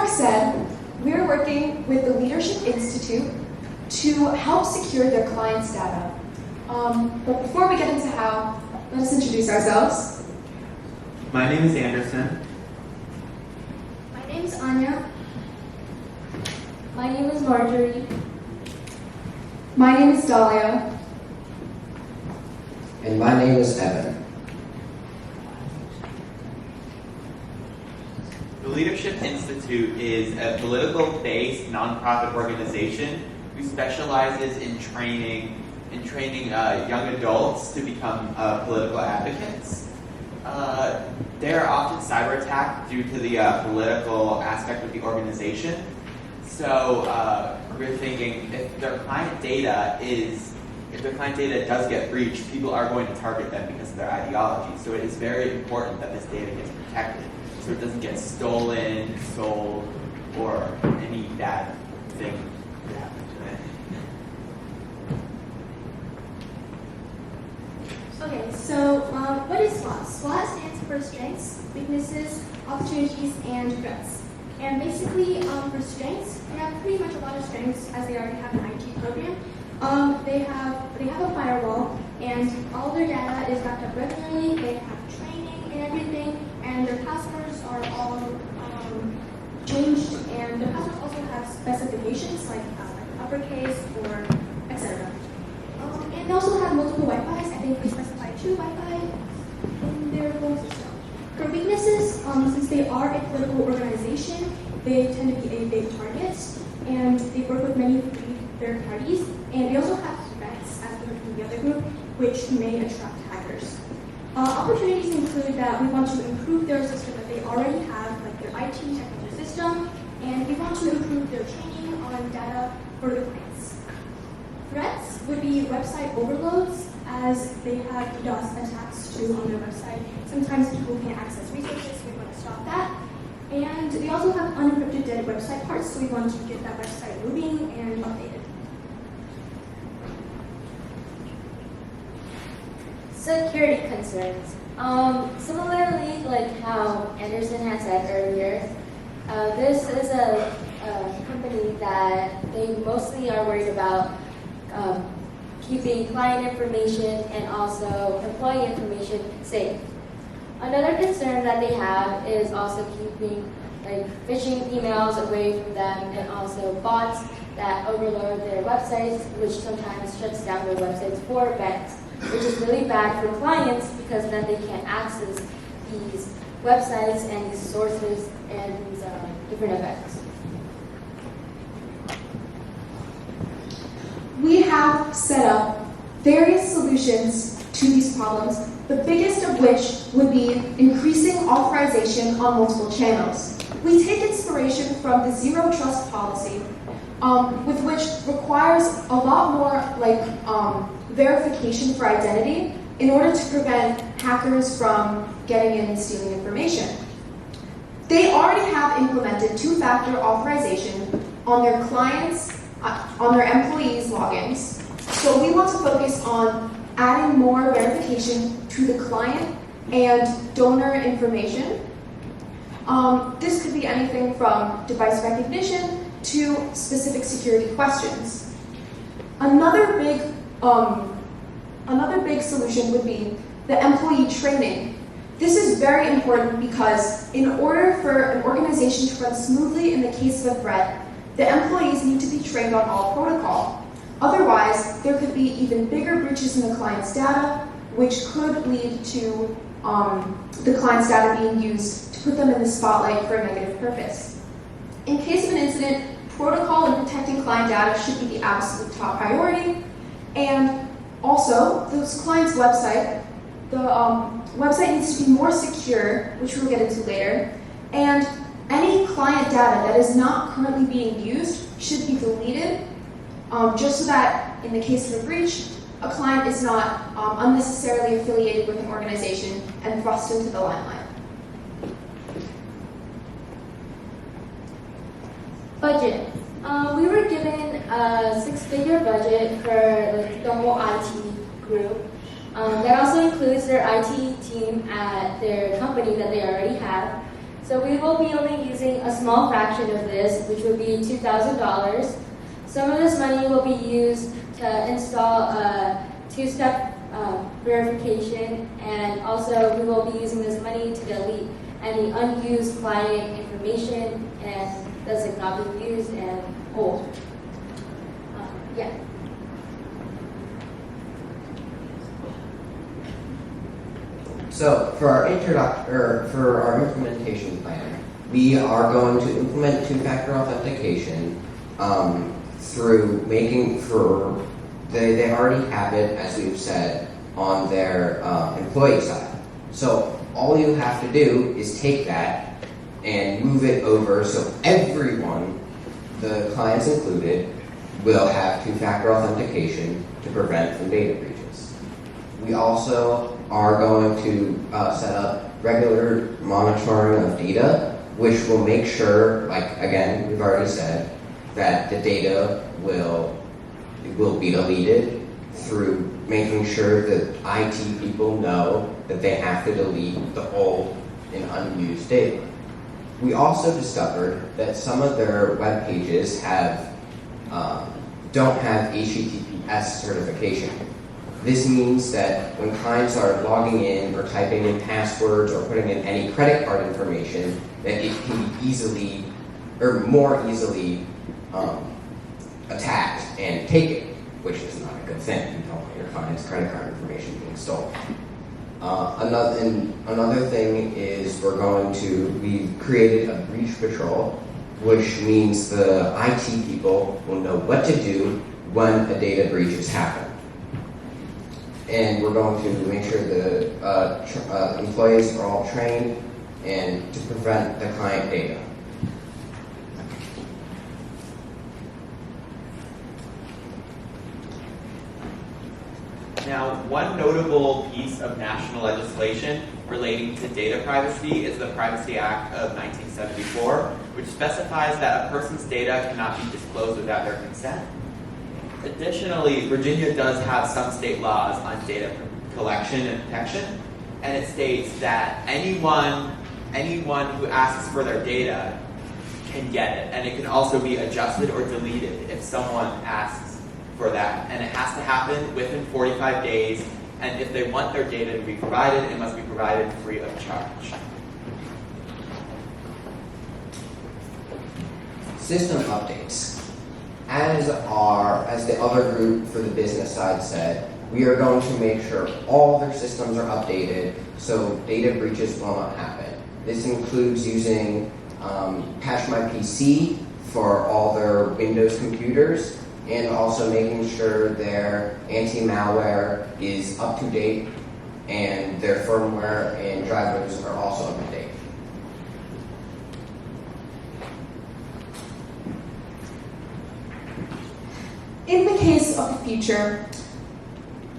Mark said, we're working with the Leadership Institute to help secure their clients' data. But before we get into how, let us introduce ourselves. My name is Anderson. My name is Anya. My name is Marjorie. My name is Dahlia. And my name is Evan. The Leadership Institute is a political-based nonprofit organization who specializes in training young adults to become political advocates. They are often cyber attacked due to the political aspect of the organization. So we're thinking if their client data does get breached, people are going to target them because of their ideology. So it is very important that this data gets protected, so it doesn't get stolen, sold, or any bad thing could happen to it. Okay, so what is SWOT? SWOT stands for strengths, weaknesses, opportunities, and threats. And basically, for strengths, they have pretty much a lot of strengths as they already have an IT program. They have a firewall, and all their data is backed up regularly. They have training and everything, and their passwords are all changed, and their passwords also have specifications like uppercase or etc. And they also have multiple Wi-Fi's. I think they specify 2 Wi-Fi in their whole system. For weaknesses, since they are a political organization, they tend to be a big target, and they work with many third parties. And they also have threats, as we heard from the other group, which may attract hackers. Opportunities include that we want to improve their system that they already have, like their IT technical system, and we want to improve their training on data for the clients. Threats would be website overloads, as they have DDoS attacks too on their website. Sometimes people can't access resources, so we want to stop that. And we also have unencrypted dead website parts, so we want to get that website moving and updated. Security concerns. Similarly, like how Anderson had said earlier, this is a company that they mostly are worried about keeping client information and also employee information safe. Another concern that they have is also keeping like phishing emails away from them, and also bots that overload their websites, which sometimes shuts down their websites for events, which is really bad for clients because then they can't access these websites and these sources and these different events. We have set up various solutions to these problems, the biggest of which would be increasing authorization on multiple channels. We take inspiration from the zero trust policy, with which requires a lot more verification for identity in order to prevent hackers from getting in and stealing information. They already have implemented two-factor authorization on their clients, on their employees' logins. So we want to focus on adding more verification to the client and donor information. This could be anything from device recognition to specific security questions. Another big solution would be the employee training. This is very important because in order for an organization to run smoothly in the case of a threat, the employees need to be trained on all protocol. Otherwise, there could be even bigger breaches in the client's data, which could lead to the client's data being used to put them in the spotlight for a negative purpose. In case of an incident, protocol and protecting client data should be the absolute top priority. And also, this client's website, the website needs to be more secure, which we'll get into later. And any client data that is not currently being used should be deleted, just so that in the case of a breach, a client is not unnecessarily affiliated with an organization and thrust into the limelight. Budget. We were given a 6-figure budget for the whole IT group. That also includes their IT team at their company that they already have. So we will be only using a small fraction of this, which would be $2,000. Some of this money will be used to install a two-step verification, and also we will be using this money to delete any unused client information and that's like not being used and old. Yeah. So for our for our implementation plan, we are going to implement two-factor authentication through making they already have it, as we've said, on their employee side. So all you have to do is take that and move it over so everyone, the clients included, will have two-factor authentication to prevent from data breaches. We also are going to set up regular monitoring of data, which will make sure, like again, we've already said, that the data will be deleted through making sure that IT people know that they have to delete the old and unused data. We also discovered that some of their web pages don't have HTTPS certification. This means that when clients are logging in or typing in passwords or putting in any credit card information, that it can be easily or more easily attacked and taken, which is not a good thing. You don't want your client's credit card information being stolen. Another thing is we've created a breach patrol, which means the IT people will know what to do when a data breach has happened. And we're going to make sure the employees are all trained and to prevent the client data. Now, one notable piece of national legislation relating to data privacy is the Privacy Act of 1974, which specifies that a person's data cannot be disclosed without their consent. Additionally, Virginia does have some state laws on data collection and protection, and it states that anyone who asks for their data can get it, and it can also be adjusted or deleted if someone asks for that, and it has to happen within 45 days, and if they want their data to be provided, it must be provided free of charge. System updates. As the other group for the business side said, we are going to make sure all their systems are updated so data breaches will not happen. This includes using Patch My PC for all their Windows computers, and also making sure their anti-malware is up to date and their firmware and drivers are also up to date. In the case of the future,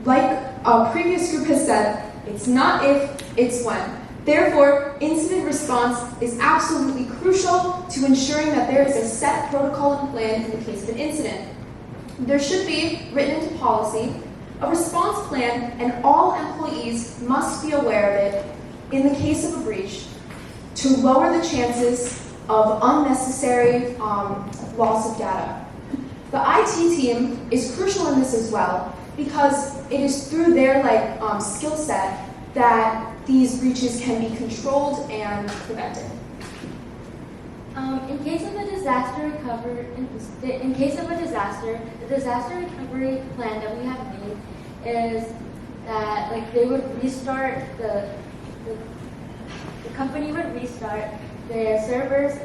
like our previous group has said, it's not if, it's when. Therefore, incident response is absolutely crucial to ensuring that there is a set protocol and plan in the case of an incident. There should be, written into policy, a response plan, and all employees must be aware of it in the case of a breach to lower the chances of unnecessary loss of data. The IT team is crucial in this as well because it is through their skill set that these breaches can be controlled and prevented. In case of a disaster recovery, the disaster recovery plan that we have made is that they would restart the company would restart their servers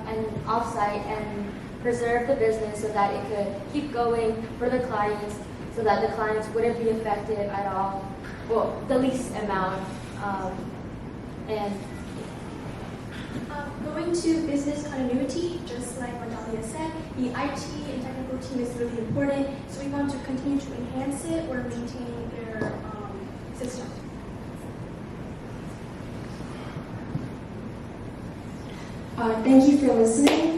and offsite and preserve the business so that it could keep going for the clients, so that the clients wouldn't be affected at all, well, the least amount, Going to business continuity, just like what Dahlia said, the IT and technical team is really important, so we want to continue to enhance it or maintain their system. Thank you for listening.